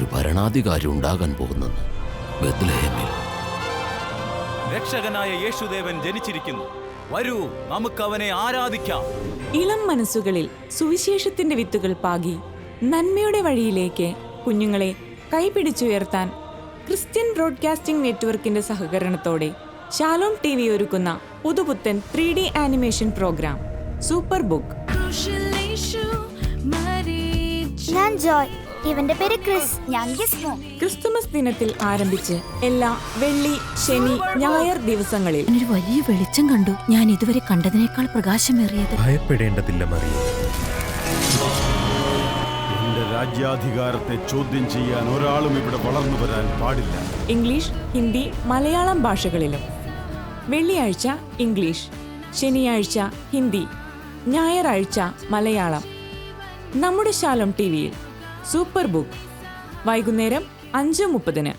ഒരു ഭരണാധികാരി ഉണ്ടാകാൻ പോകുന്നെന്ന് ബെത്ലഹേമിൽ. രക്ഷകനായ യേശുദേവൻ ജനിച്ചിരിക്കുന്നു. വരൂ, നമുക്കവനെ ആരാധിക്കാം. ഇളം മനസ്സുകളിൽ സുവിശേഷത്തിന്റെ വിത്തുകൾ പാകി നന്മയുടെ വഴിയിലേക്ക് കുഞ്ഞുങ്ങളെ കൈപിടിച്ചുയർത്താൻ ക്രിസ്ത്യൻ ബ്രോഡ്കാസ്റ്റിംഗ് നെറ്റ്വർക്കിന്റെ സഹകരണത്തോടെ ഷാലോം TV ഒരുക്കുന്ന പുതുപുത്തൻ 3D animation programme super book. ഞാൻ ജോയ്, ഇവന്റെ പേര് ക്രിസ്, ഞാൻ ഗിസ്മോ. ക്രിസ്തുമസ് ദിനത്തിൽ ആരംഭിച്ച് എല്ലാ വെള്ളി, ശനി, ഞായർ ദിവസങ്ങളിൽ ഒരു വലിയ വെളിച്ചം കണ്ടു. ഞാൻ ഇതുവരെ കണ്ടതിനേക്കാൾ പ്രകാശമേറിയത്. ഭയപ്പെടേണ്ടതില്ല മറിയ. എന്റെ രാജ്യാധികാരത്തെ ചോദ്യം ചെയ്യാൻ ഒരാളും ഇവിടെ വളർന്നു വരാൻ പാടില്ല. ഇംഗ്ലീഷ്, ഹിന്ദി, മലയാളം ഭാഷകളിലും. വെള്ളിയാഴ്ച ഇംഗ്ലീഷ്, ശനിയാഴ്ച ഹിന്ദി, ഞായറാഴ്ച മലയാളം. നമ്മുടെ ഷാലോം TVയിൽ സൂപ്പർ ബുക്ക് വൈകുന്നേരം 5:30.